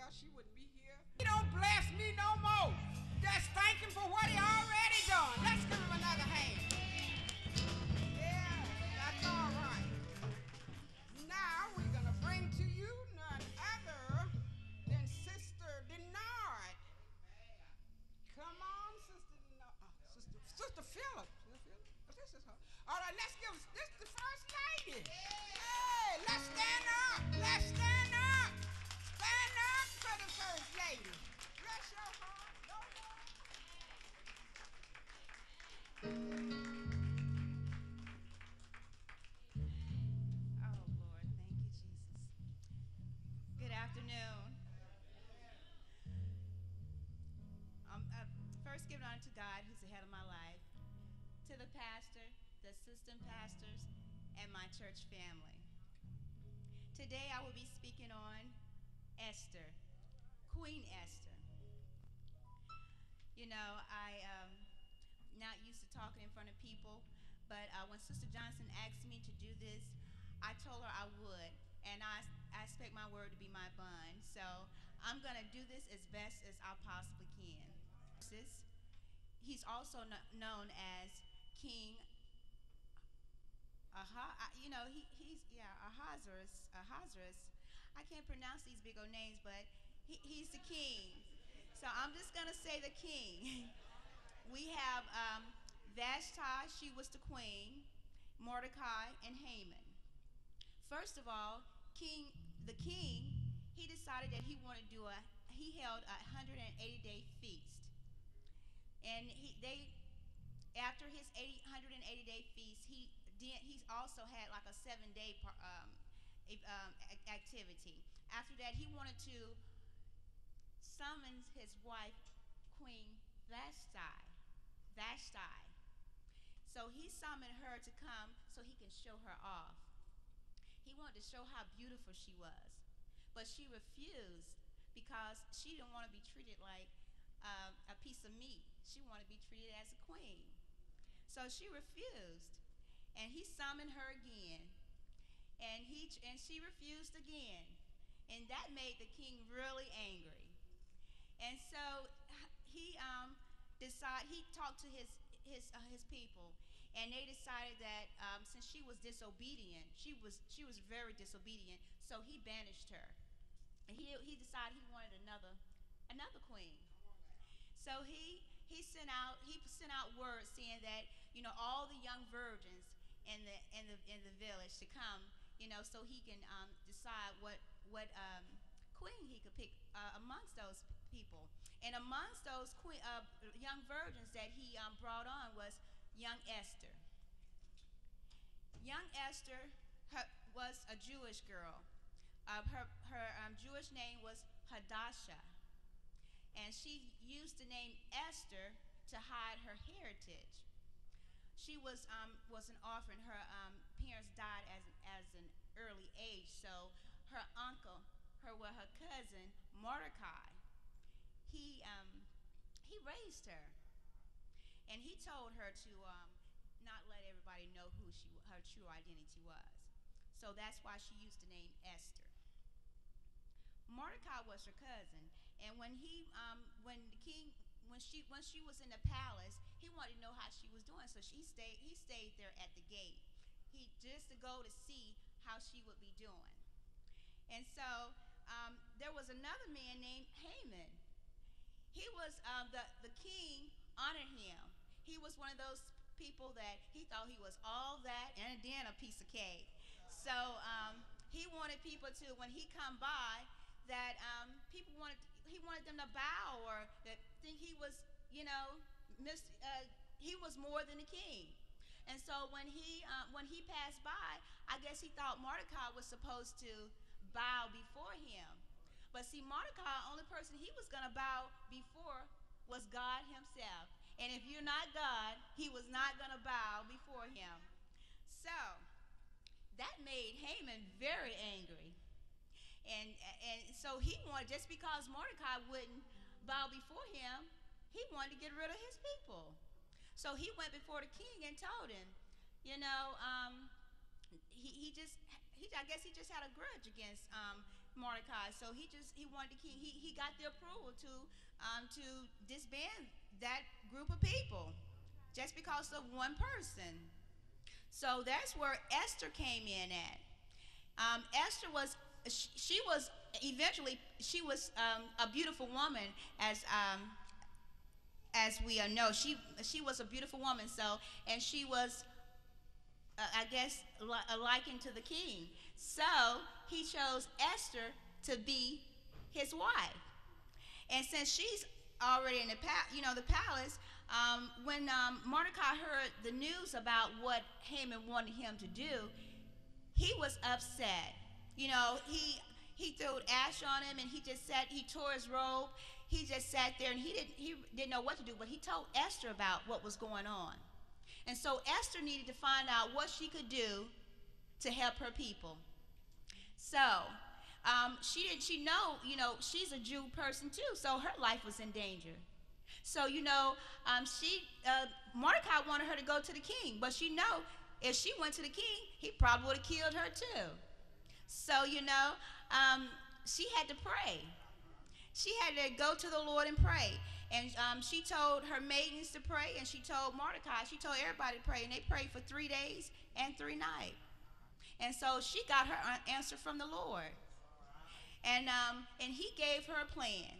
else she wouldn't be here. He don't bless me no more. Just thank him for what he already done. Let's give him another hand. Yeah, that's all right. Now we're going to bring to you none other than Sister Dennard. Come on, Sister Dennard. Sister Phillip. This is her. All right, let's give this the first lady. Hey, let's stand up. Let's stand up. Stand up for the first lady. Bless your heart. Oh, Lord, thank you, Jesus. Good afternoon. First, giving honor to God, who's the head of my life, to the pastor, the assistant pastors, and my church family. Today, I will be speaking on Esther, Queen Esther. You know, I'm not used to talking in front of people, but when Sister Johnson asked me to do this, I told her I would, and I expect my word to be my bond. So I'm going to do this as best as I possibly can. He's also known as King Ahasuerus. I can't pronounce these big old names, but he's the king. So I'm just going to say the king. We have Vashti, she was the queen, Mordecai, and Haman. First of all, the king, he decided that he wanted to do he held a 180-day feast. And after his 180-day feast, he's also had like a 7-day activity. After that, he wanted to summon his wife, Queen Vashti. So he summoned her to come so he can show her off. He wanted to show how beautiful she was, but she refused because she didn't want to be treated like a piece of meat. She wanted to be treated as a queen. So she refused, and he summoned her again, and she refused again, and that made the king really angry. And so he talked to his people, and they decided that since she was disobedient, she was very disobedient, so he banished her. And he decided he wanted another queen. So he sent out word saying that, you know, all the young virgins in the village to come, you know, so he can decide what queen he could pick amongst those people. And amongst those young virgins that he brought on was young Esther. Young Esther was a Jewish girl. Her Jewish name was Hadassah. And she used the name Esther to hide her heritage. She was an orphan. Her parents died as an early age, so her uncle, her cousin Mordecai, he raised her, and he told her to not let everybody know who her true identity was. So that's why she used the name Esther. Mordecai was her cousin, and when she was in the palace, he wanted to know how she was doing, so he stayed there at the gate, just to go to see how she would be doing. And so there was another man named Haman. He was the king honored him. He was one of those people that he thought he was all that and then a piece of cake. So he wanted people to, when he come by, that he wanted them to bow or that think he was, you know, he was more than the king. And so when he passed by, I guess he thought Mordecai was supposed to bow before him. But see, Mordecai, only person he was going to bow before was God himself. And if you're not God, he was not going to bow before him. So that made Haman very angry. And so he wanted, just because Mordecai wouldn't bow before him, he wanted to get rid of his people. So he went before the king and told him, you know, I guess he just had a grudge against Mordecai. So he wanted the king. He got the approval to disband that group of people just because of one person. So that's where Esther came in at. Esther was she was eventually she was a beautiful woman as we know. She was a beautiful woman. So and she was I guess likened to the king. So he chose Esther to be his wife. And since she's already in the palace, when Mordecai heard the news about what Haman wanted him to do, he was upset. He threw ash on him, and he tore his robe. He just sat there, and he didn't know what to do. But he told Esther about what was going on, and so Esther needed to find out what she could do to help her people. So she know, she's a Jew person too, so her life was in danger. So Mordecai wanted her to go to the king, but she know if she went to the king, he probably would have killed her too. So she had to pray. She had to go to the Lord and pray. And she told her maidens to pray, and she told Mordecai, she told everybody to pray, and they prayed for 3 days and 3 nights. And so she got her answer from the Lord. And he gave her a plan.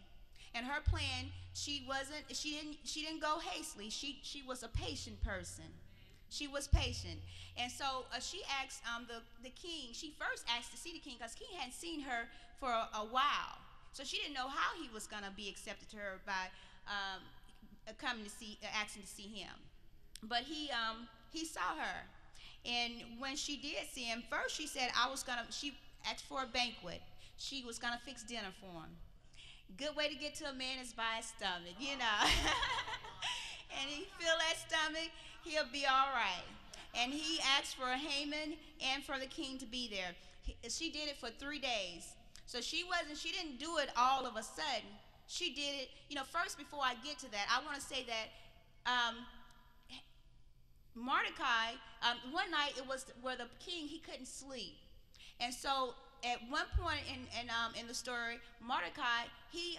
And her plan, she didn't go hastily. She was a patient person. She was patient. And so she asked the king. She first asked to see the king because king hadn't seen her for a while. So she didn't know how he was going to be accepted to her by asking to see him. But he saw her. And when she did see him, first she said she asked for a banquet. She was going to fix dinner for him. Good way to get to a man is by his stomach, And he feel that stomach, he'll be all right. And he asked for Haman and for the king to be there. She did it for 3 days. So she didn't do it all of a sudden. She did it, first before I get to that, I want to say that Mordecai, one night it was where the king, he couldn't sleep. And so at one point in the story, Mordecai, he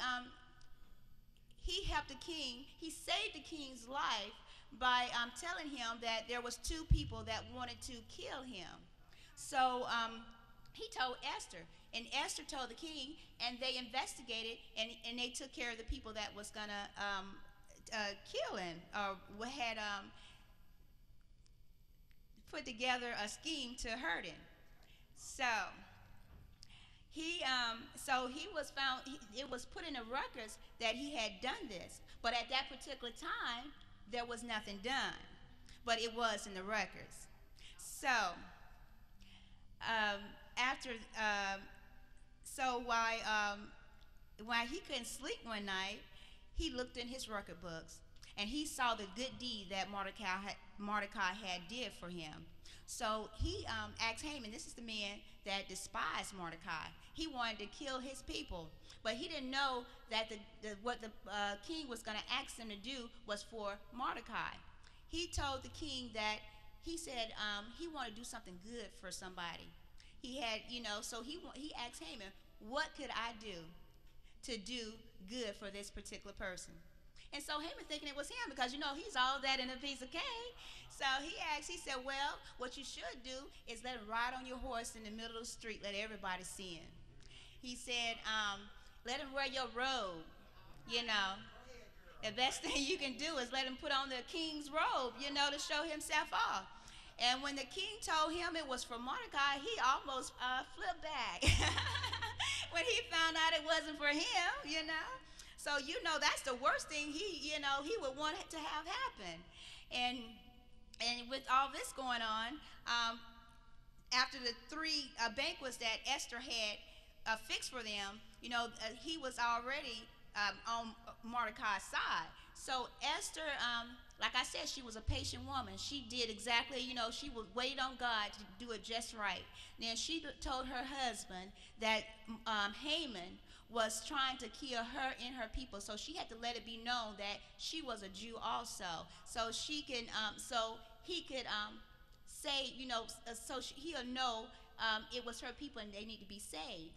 helped the king. He saved the king's life by telling him that there was 2 people that wanted to kill him. So he told Esther, and Esther told the king, and they investigated, and they took care of the people that was going to kill him, or had put together a scheme to hurt him. So he was found. It was put in the records that he had done this, but at that particular time, there was nothing done. But it was in the records. So while he couldn't sleep one night, he looked in his record books, and he saw the good deed that Mordecai had did for him. So he asked Haman, this is the man that despised Mordecai. He wanted to kill his people, but he didn't know that what the king was going to ask him to do was for Mordecai. He told the king that he said he wanted to do something good for somebody. He had, so he asked Haman, what could I do to do good for this particular person? And so Haman thinking it was him because, he's all that in a piece of cake. So he said, well, what you should do is let him ride on your horse in the middle of the street, let everybody see him. He said, let him wear your robe, The best thing you can do is let him put on the king's robe, to show himself off. And when the king told him it was for Mordecai, he almost flipped back when he found out it wasn't for him, So, that's the worst thing he would want to have happen. And with all this going on, after the 3 banquets that Esther had fixed for them, he was already on Mordecai's side. So Esther, like I said, she was a patient woman. She did exactly, she would wait on God to do it just right. Then she told her husband that Haman was trying to kill her and her people, so she had to let it be known that she was a Jew also, so she can, so he could say, he'll know it was her people and they need to be saved.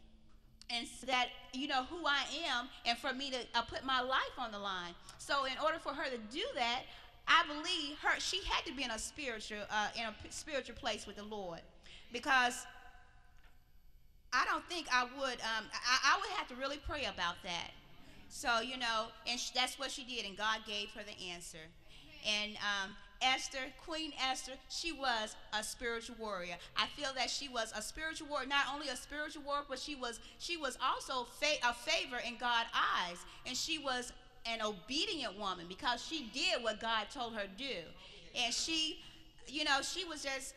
and that you know who I am, and for me to put my life on the line. So in order for her to do that, I believe she had to be in a spiritual place with the Lord, because I don't think I would. I would have to really pray about that. So you know, and that's what she did, and God gave her the answer. And Esther, Queen Esther, she was a spiritual warrior. I feel that she was a spiritual warrior, not only a spiritual warrior, but she was also a favor in God's eyes, and she was an obedient woman because she did what God told her to do, and she, you know, she was just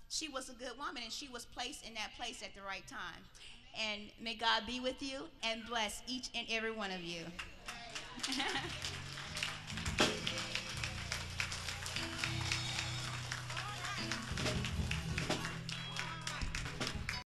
she was a good woman, and she was placed in that place at the right time. And may God be with you and bless each and every one of you.